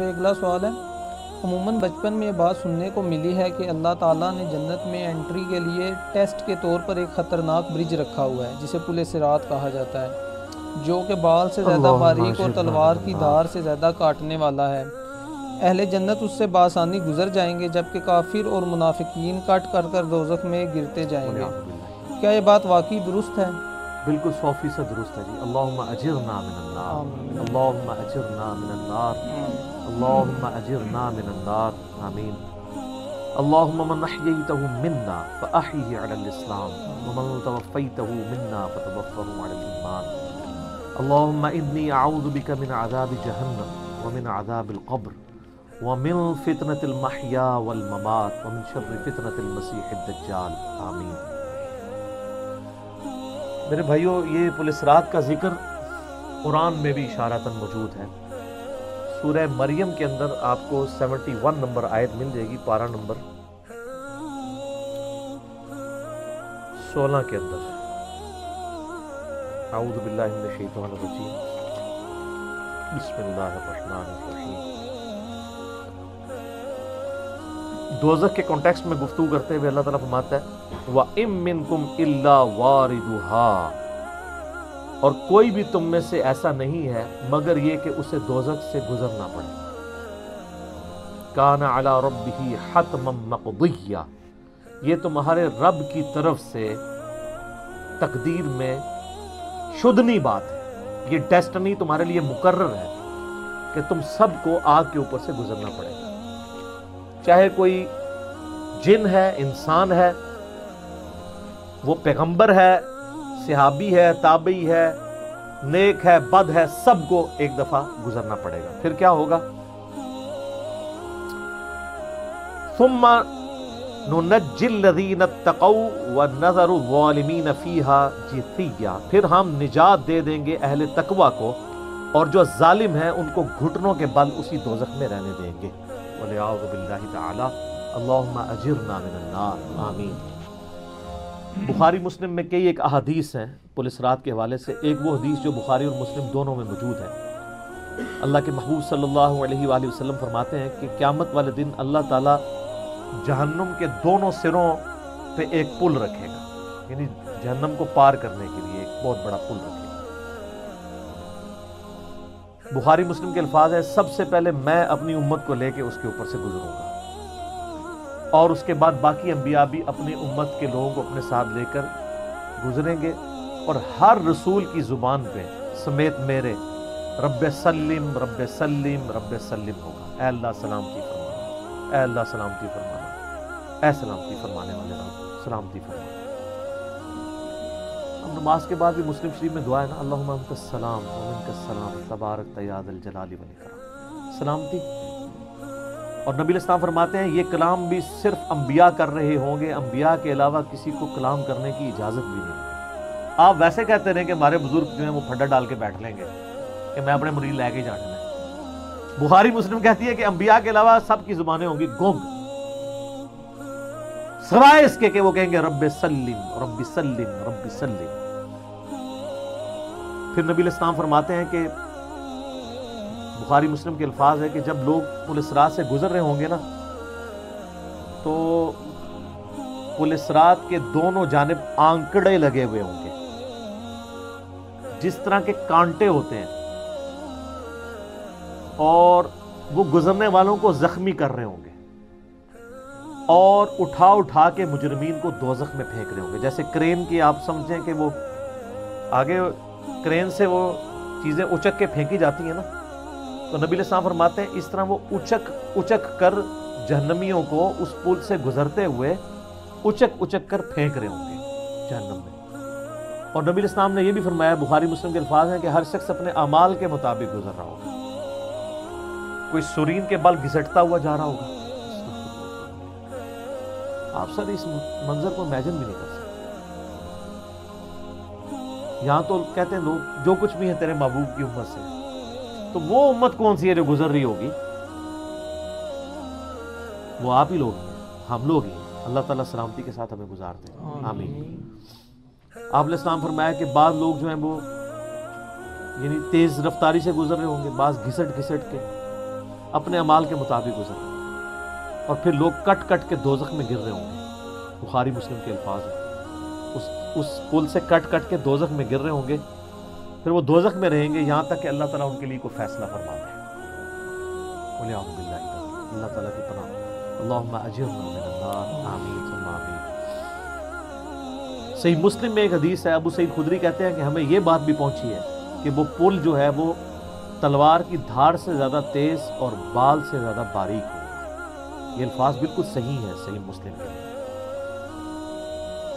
اگلا سوال ہے، عموماً بچپن میں یہ بات سننے کو ملی ہے کہ اللہ تعالیٰ نے جنت میں انٹری کے لیے ٹیسٹ کے طور پر ایک خطرناک برج رکھا ہوا ہے جسے پل صراط کہا جاتا ہے، جو کہ بال سے زیادہ باریک اور تلوار کی دھار سے زیادہ کاٹنے والا ہے۔ اہل جنت اس سے بآسانی گزر جائیں گے جبکہ کافر اور منافقین کٹ کر دوزخ میں گرتے جائیں گے۔ کیا یہ بات واقعی درست ہے؟ بالکل 100% درست ہے جی۔ اللہم اجرنا من النار، اللہم اجرنا من النار، اللہم اجرنا من النار، آمین۔ اللہم من احییتہ منا فاحیہ علی الاسلام ومن توفیتہ منا فتوفہ علی الایمان۔ اللہم انی اعوذ بک من عذاب جہنم ومن عذاب القبر ومن فتنة المحیا والممات ومن شر فتنة المسیح الدجال، آمین۔ میرے بھائیو، یہ پل صراط کا ذکر قرآن میں بھی اشارتاً موجود ہے۔ سورہ مریم کے اندر آپ کو 71 نمبر آیت مل جائے گی، پارہ نمبر 16 کے اندر۔ اعوذ باللہ من الشیطان الرجیم، بسم اللہ الرحمن الرحیم۔ دوزخ کے کانٹیکسٹ میں گفتگو کرتے ہوئے اللہ تعالیٰ فرماتا ہے وَإِن مِّنكُمْ إِلَّا وَارِدُهَا، اور کوئی بھی تم میں سے ایسا نہیں ہے مگر یہ کہ اسے دوزخ سے گزرنا پڑے۔ كَانَ عَلَى رَبِّهِ حَتْمًا مَقْضِيًّا، یہ تمہارے رب کی طرف سے تقدیر میں شدنی بات ہے، یہ ڈیسٹنی تمہارے لیے مقرر ہے کہ تم سب کو آگ کے اوپر سے گزرنا پڑے گا، چاہے کوئی جن ہے، انسان ہے، وہ پیغمبر ہے، صحابی ہے، تابعی ہے، نیک ہے، بد ہے، سب کو ایک دفعہ گزرنا پڑے گا۔ پھر کیا ہوگا؟ ثم ننجی الذین اتقوا ونذر الظالمین فیہا جثیا، پھر ہم نجات دے دیں گے اہل تقوی کو اور جو ظالم ہیں ان کو گھٹنوں کے بل اسی دوزخ میں رہنے دیں گے۔ وَلِعَوْذُ بِاللَّهِ تَعَالَى اللہم اجرنا من النار، آمین۔ بخاری مسلم میں کئی ایک احادیث ہیں پل صراط کے حوالے سے۔ ایک وہ حدیث جو بخاری اور مسلم دونوں میں موجود ہے، اللہ کے محبوب صلی اللہ علیہ وآلہ وسلم فرماتے ہیں کہ قیامت والے دن اللہ تعالیٰ جہنم کے دونوں سروں پہ ایک پل رکھے گا، یعنی جہنم کو پار کرنے کے لیے ایک بہت بڑا پل رکھے گا۔ بخاری مسلم کے الفاظ ہیں سب سے پہلے میں اپنی امت کو لے کے اس کے اوپر سے گزروں گا، اور اس کے بعد باقی انبیاء بھی اپنی امت کے لوگوں کو اپنے ساتھ لے کر گزریں گے، اور ہر رسول کی زبان پہ سمیت میرے رب سلم رب سلم رب سلم ہوگا، اے اللہ سلامتی فرمانا، اے اللہ سلامتی فرمانا، اے سلامتی فرمانے والے رب سلامتی فرمانا۔ اب نماز کے بعد بھی مسلم شریف میں دعا ہے نا، اللہم انت السلام و منک السلام تبارک یا ذا الجلال والاکرام، سلامتی۔ اور نبی الاسلام فرماتے ہیں یہ کلام بھی صرف انبیاء کر رہے ہوں گے، انبیاء کے علاوہ کسی کو کلام کرنے کی اجازت بھی نہیں۔ آپ ویسے کہتے رہیں کہ ہمارے بزرگ جو ہیں وہ پھڈا ڈال کے بیٹھ لیں گے کہ میں اپنے مرید لے کے جانا ہے۔ بخاری مسلم کہتی ہے کہ انبیاء کے علاوہ سب کی زبانیں ہوں گی گنگ، سوائے اس کے کہ وہ کہیں گے رب سلم رب سلم رب سلم۔ پھر نبی الاسلام فرماتے ہیں کہ بخاری مسلم کے الفاظ ہے کہ جب لوگ پل صراط سے گزر رہے ہوں گے نا، تو پل صراط کے دونوں جانب آنکڑے لگے ہوئے ہوں گے، جس طرح کے کانٹے ہوتے ہیں، اور وہ گزرنے والوں کو زخمی کر رہے ہوں گے، اور اٹھا اٹھا کے مجرمین کو دوزخ میں پھینک رہے ہوں گے۔ جیسے کرین کی آپ سمجھیں کہ وہ آگے کرین سے وہ چیزیں اچک کے پھینکی جاتی ہیں نا، تو نبی علیہ السلام فرماتے ہیں اس طرح وہ اچک کر جہنمیوں کو اس پل سے گزرتے ہوئے اچک کر پھینک رہے ہوں گے جہنم میں۔ اور نبی علیہ السلام نے یہ بھی فرمایا، بخاری مسلم کے الفاظ ہیں کہ ہر شخص اپنے اعمال کے مطابق گزر رہا ہوگا، کوئی سورین کے بل گھسٹتا ہوا جا رہا ہوگا۔ آپ سر اس منظر کو امیجن بھی نہیں کر سکتے۔ یہاں تو کہتے ہیں لوگ جو کچھ بھی ہے تیرے محبوب کی امت سے، تو وہ امت کون سی ہے جو گزر رہی ہوگی؟ وہ آپ ہی لوگ ہیں، ہم لوگ ہی ہیں۔ اللہ تعالیٰ سلامتی کے ساتھ ہمیں گزار دیں، آمین۔ آپ علیہ السلام فرمایا کہ بعض لوگ جو ہیں وہ یعنی تیز رفتاری سے گزر رہے ہوں گے، بعض گھسٹ گھسٹ کے اپنے اعمال کے مطابق گزر رہے ہیں، اور پھر لوگ کٹ کٹ کے دوزخ میں گر رہے ہوں گے۔ بخاری مسلم کے الفاظ ہیں، اس پل سے کٹ کٹ کے دوزخ میں گر رہے ہوں گے، پھر وہ دوزخ میں رہیں گے یہاں تک کہ اللہ تعالیٰ ان کے لیے کوئی فیصلہ فرما دے۔ وَلِعَوْذُ بِاللَّهِ تعالیٰ، اللہ تعالیٰ کی پناہ، اللہم اجرنا من النار، آمین ثم آمین۔ صحیح مسلم میں ایک حدیث ہے، ابو سعید خدری کہتے ہیں کہ ہمیں یہ بات بھی پہنچی ہے کہ وہ پل جو ہے وہ تلوار کی دھار سے زیادہ تیز اور بال سے زیادہ باریک ہوگا۔ یہ الفاظ بالکل صحیح ہیں صحیح مسلم کے۔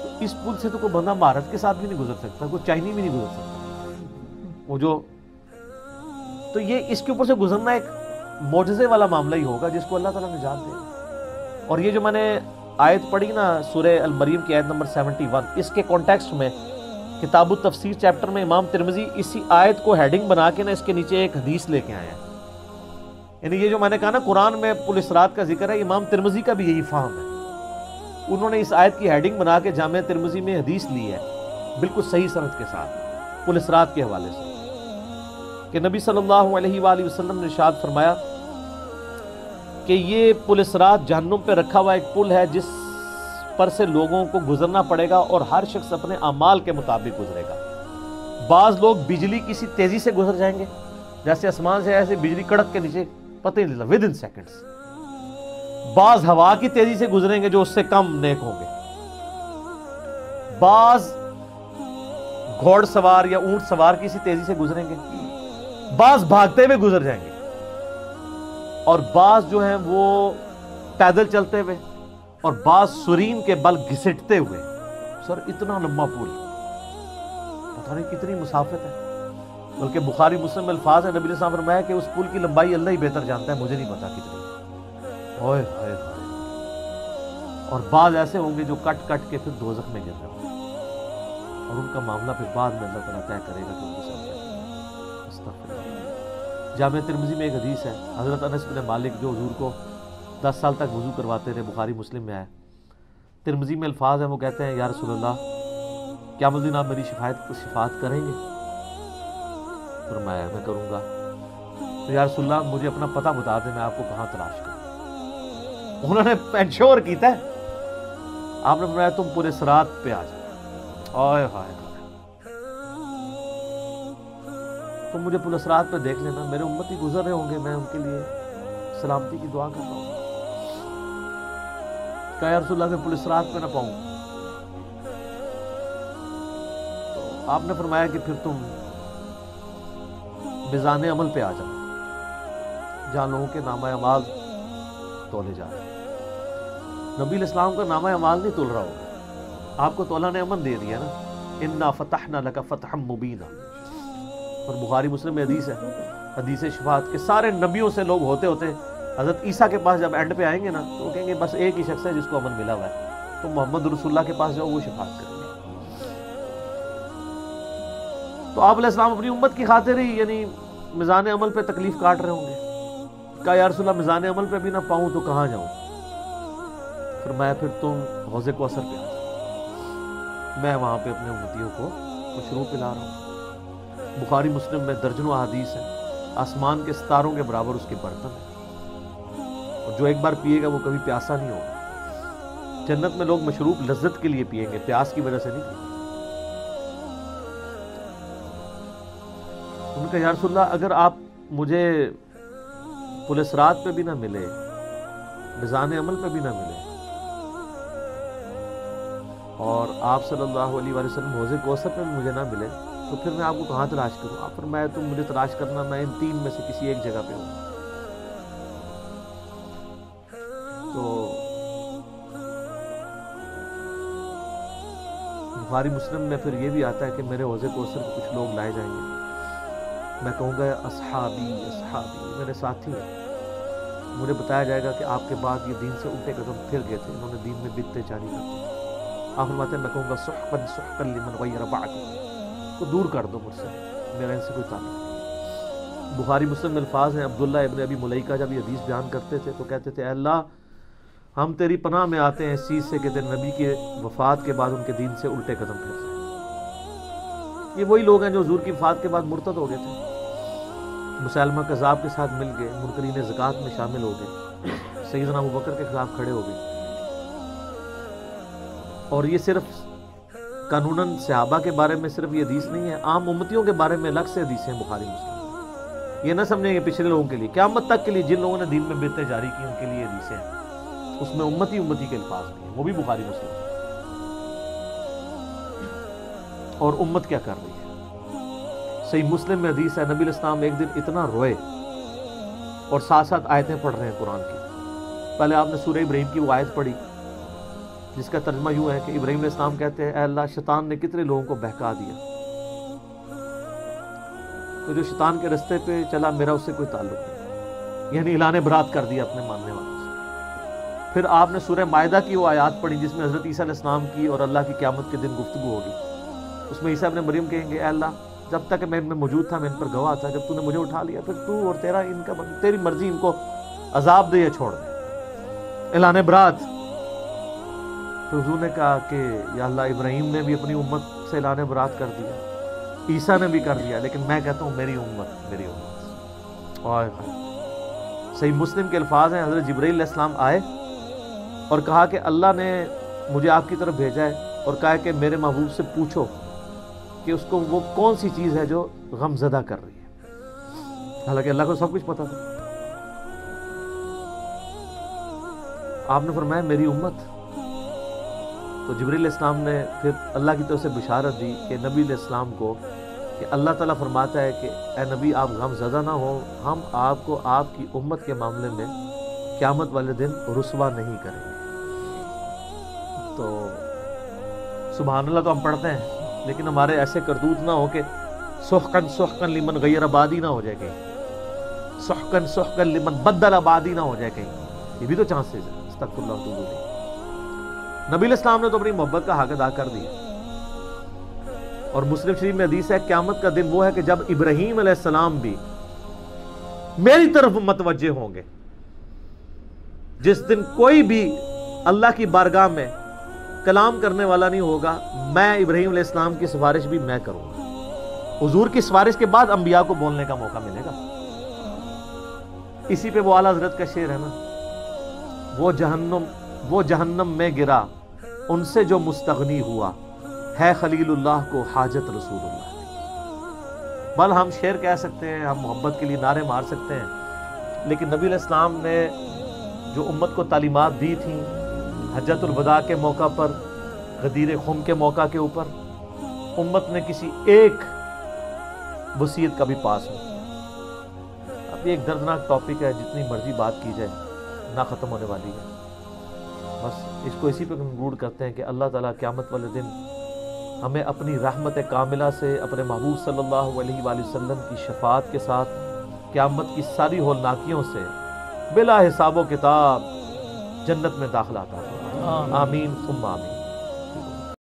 تو اس پل سے تو کوئی بندہ مہارت کے ساتھ بھی نہیں گزر سکتا، کوئی چائنی بھی نہیں گزر سکتا، وہ جو تو یہ اس کے اوپر سے گزرنا ایک معجزے والا معاملہ ہی ہوگا جس کو اللہ تعالیٰ نجات دے گا۔ اور یہ جو میں نے آیت پڑھی نا سورہ المریم کی آیت نمبر 71، اس کے کانٹیکسٹ میں کتاب التفسیر چیپٹر میں امام ترمذی اسی آیت کو ہیڈنگ بنا کے نا اس کے نیچے ایک حدیث لے کے آئے ہیں۔ یعنی یہ جو میں نے کہا نا قرآن میں پل صراط کا ذکر ہے، امام ترمذی کا بھی یہی فہم ہے۔ انہوں نے اس آیت کی ہیڈنگ بنا کے جامع ترمذی میں حدیث لی ہے بالکل صحیح سند کے ساتھ پل صراط کے حوالے سے، کہ نبی صلی اللہ علیہ وآلہ وسلم نے ارشاد فرمایا کہ یہ پل صراط جہنم پہ رکھا ہوا ایک پل ہے جس پر سے لوگوں کو گزرنا پڑے گا اور ہر شخص اپنے اعمال کے مطابق گزرے گا۔ بعض لوگ بجلی کسی تیزی سے گزر جائیں گے، جیسے آسمان سے ایسے بجلی کڑک کے نیچے پتہ ہی نہیں لگا ود ان سیکنڈز۔ بعض ہوا کی تیزی سے گزریں گے جو اس سے کم نیک ہوں گے، بعض گھوڑ سوار یا اونٹ سوار کسی تیزی سے گزریں گے، بعض بھاگتے ہوئے گزر جائیں گے، اور بعض جو ہیں وہ پیدل چلتے ہوئے، اور بعض سرین کے بل گھسٹتے ہوئے۔ سر اتنا لمبا پل، پتہ نہیں کتنی مسافت ہے، بلکہ بخاری مسلم میں الفاظ ہے، نبی علیہ السلام نے فرمایا کہ اس پل کی لمبائی اللہ ہی بہتر جانتا ہے، مجھے نہیں پتا کتنی۔ اوئے ہوئے ہوئے، اور بعض ایسے ہوں گے جو کٹ کٹ کے پھر دوزخ میں گر رہے ہوں گے، اور ان کا معاملہ پھر بعد میں اللہ تعالیٰ طے کرے گا کہ ان کے ساتھ کیا ہے۔ استغفر اللہ۔ جامع ترمذی میں ایک حدیث ہے، حضرت انس بن مالک جو حضور کو 10 سال تک وضو کرواتے رہے، بخاری مسلم میں ہے، ترمذی میں الفاظ ہیں، وہ کہتے ہیں یا رسول اللہ قیامت الدین آپ میری شفاعت کریں گے؟ فرمایا میں کروں گا۔ تو یا رسول اللہ مجھے اپنا پتہ بتا دیں، میں آپ کو کہاں تلاش کروں؟ انہوں نے انشور کیتا ہے، آپ نے فرمایا تم پورے صراط پہ آ جاؤ۔ آئے ہائے، تم مجھے پورے صراط پہ دیکھ لینا، میرے امتی گزر رہے ہوں گے، میں ان کے لیے سلامتی کی دعا کر رہا ہوں۔ کہا یا رسول اللہ میں پورے صراط پہ نہ پاؤں، تو آپ نے فرمایا کہ پھر تم میزان عمل پہ آ جاؤ، جہاں لوگوں کے نامہ اعمال تولے جا رہے ہیں۔ نبی علیہ السلام کا نامہ اعمال نہیں تول رہا ہوگا، آپ کو تو اللہ نے امن دے دیا نا، انا فتحنا لک فتحا مبینا۔ اور بخاری مسلم میں حدیث ہے، حدیث شفاعت کے سارے نبیوں سے لوگ ہوتے ہوتے حضرت عیسیٰ کے پاس جب اینڈ پہ آئیں گے نا تو وہ کہیں گے بس ایک ہی شخص ہے جس کو امن ملا ہوا ہے، تو محمد رسول اللہ کے پاس جاؤ، وہ شفاعت کریں گے۔ تو آپ علیہ السلام اپنی امت کی خاطر ہی یعنی میزان عمل پہ تکلیف کاٹ رہے ہوں گے۔ کہا یا رسول اللہ میزان عمل پہ بھی نہ پاؤں تو کہاں جاؤں؟ فرمایا پھر تم حوض کوثر پہ آ جاؤ، میں وہاں پہ اپنے امتیوں کو مشروب پلا رہا ہوں۔ بخاری مسلم میں درجنوں احادیث ہیں، آسمان کے ستاروں کے برابر اس کے برتن ہیں، اور جو ایک بار پیے گا وہ کبھی پیاسا نہیں ہوگا۔ جنت میں لوگ مشروب لذت کے لیے پیئیں گے، پیاس کی وجہ سے نہیں پیئیں گے۔ ان کا یا رسول اللہ اگر آپ مجھے پل صراط پہ بھی نہ ملے، میزان عمل پہ بھی نہ ملے، اور آپ صلی اللہ علیہ وآلہ وسلم حوض کوثر پہ بھی مجھے نہ ملے، تو پھر میں آپ کو کہاں تلاش کروں؟ آپ فرمایا تم مجھے تلاش کرنا، میں ان تین میں سے کسی ایک جگہ پہ ہوں۔ تو بخاری مسلم میں پھر یہ بھی آتا ہے کہ میرے حوض کوثر پہ کچھ لوگ لائے جائیں گے، میں کہوں گا اصحابی اصحابی، میرے ساتھی ہیں۔ مجھے بتایا جائے گا کہ آپ کے بعد یہ دین سے الٹے قدم پھر گئے تھے، انہوں نے دین میں بدعتیں جاری کر دی۔ آپ فرماتے ہیں میں کہوں گا سحقا سحقا لمن غیر بعدی، کو دور کر دو مجھ سے، میرا ان سے کوئی تعلق نہیں۔ بخاری مسلم میں الفاظ ہیں، عبداللہ ابن ابی ملیکہ جب یہ حدیث بیان کرتے تھے تو کہتے تھے اے اللہ ہم تیری پناہ میں آتے ہیں اس چیز سے کہ تیرے نبی کے وفات کے بعد ان کے دین سے الٹے قدم پھر جائیں۔ یہ وہی لوگ ہیں جو حضور کی وفات کے بعد مرتد ہو گئے تھے، مسلمہ کذاب کے ساتھ مل گئے، منکرین زکوٰۃ میں شامل ہو گئے، سیدنا ابوبکر کے خلاف کھڑے ہو گئے۔ اور یہ صرف قانوناً صحابہ کے بارے میں صرف یہ حدیث نہیں ہے، عام امتیوں کے بارے میں الگ سے حدیثیں ہیں بخاری مسلم۔ یہ نہ سمجھیں کہ پچھلے لوگوں کے لیے، قیامت تک کے لیے جن لوگوں نے دین میں بدعتیں جاری کی ان کے لیے حدیثیں ہیں، اس میں امتی کے الفاظ بھی ہیں، وہ بھی بخاری مسلم۔ اور امت کیا کر رہی ہے؟ صحیح مسلم میں حدیث ہے، نبی علیہ السلام ایک دن اتنا روئے اور ساتھ ساتھ آیتیں پڑھ رہے ہیں قرآن کی۔ پہلے آپ نے سورہ ابراہیم کی وہ آیت پڑھی جس کا ترجمہ یوں ہے کہ ابراہیم علیہ السلام کہتے ہیں اے اللہ شیطان نے کتنے لوگوں کو بہکا دیا، تو جو شیطان کے رستے پہ چلا میرا اس سے کوئی تعلق نہیں، یعنی اعلان برات کر دیا اپنے ماننے والوں سے۔ پھر آپ نے سورہ مائدہ کی وہ آیات پڑھی جس میں حضرت عیسیٰ علیہ السلام کی اور اللہ کی قیامت کے دن گفتگو ہوگی۔ اس میں عیسیٰ ابن مریم کہیں گے اے اللہ جب تک میں ان میں موجود تھا میں ان پر گواہ تھا، جب تو نے مجھے اٹھا لیا پھر تو اور تیری مرضی ان کو عذاب دے یا چھوڑ دے، اعلان برات۔ تو حضور نے کہا کہ یا اللہ ابراہیم نے بھی اپنی امت سے اعلان برات کر دیا، عیسیٰ نے بھی کر دیا، لیکن میں کہتا ہوں میری امت۔ اور صحیح مسلم کے الفاظ ہیں، حضرت جبرائیل علیہ السلام آئے اور کہا کہ اللہ نے مجھے آپ کی طرف بھیجا ہے اور کہا کہ میرے محبوب سے پوچھو کہ اس کو وہ کون سی چیز ہے جو غم زدہ کر رہی ہے، حالانکہ اللہ کو سب کچھ پتا تھا۔ آپ نے فرمایا میری امت۔ تو جبرائیل علیہ السلام نے پھر اللہ کی طرف سے بشارت دی کہ نبی علیہ السلام کو کہ اللہ تعالیٰ فرماتا ہے کہ اے نبی آپ غم زدہ نہ ہو، ہم آپ کو آپ کی امت کے معاملے میں قیامت والے دن رسوا نہیں کریں گے۔ تو سبحان اللہ تو ہم پڑھتے ہیں، لیکن ہمارے ایسے کرتوت نہ ہو کہ سحقن سحقن لمن غیر آبادی نہ ہو جائے کہیں، سحقن سحقن لمن بدل آبادی نہ ہو جائے کہیں، یہ بھی تو چانسز ہے۔ استغفر اللہ واتوب الیہ۔ نبی علیہ السلام نے تو اپنی محبت کا حق ادا کر دیا، اور مسلم شریف میں حدیث ہے قیامت کا دن وہ ہے کہ جب ابراہیم علیہ السلام بھی میری طرف متوجہ ہوں گے، جس دن کوئی بھی اللہ کی بارگاہ میں کلام کرنے والا نہیں ہوگا، میں ابراہیم علیہ السلام کی سفارش بھی میں کروں گا۔ حضور کی سفارش کے بعد انبیاء کو بولنے کا موقع ملے گا۔ اسی پہ وہ اعلیٰ حضرت کا شعر ہے نا، وہ جہنم میں گرا ان سے جو مستغنی ہوا، ہے خلیل اللہ کو حاجت رسول اللہ۔ بل ہم شعر کہہ سکتے ہیں، ہم محبت کے لیے نعرے مار سکتے ہیں، لیکن نبی علیہ السلام نے جو امت کو تعلیمات دی تھیں حجۃ الوداع کے موقع پر، غدیر خم کے موقع کے اوپر، امت نے کسی ایک وصیت کا بھی پاس نہیں۔ اب یہ ایک دردناک ٹاپک ہے، جتنی مرضی بات کی جائے نہ ختم ہونے والی ہے۔ بس اس کو اسی پہ کنکلوڈ کرتے ہیں کہ اللہ تعالیٰ قیامت والے دن ہمیں اپنی رحمت کاملہ سے اپنے محبوب صلی اللہ علیہ وآلہ وسلم کی شفاعت کے ساتھ قیامت کی ساری ہولناکیوں سے بلا حساب و کتاب جنت میں داخلہ عطا فرمائے۔ آمین ثم آمین۔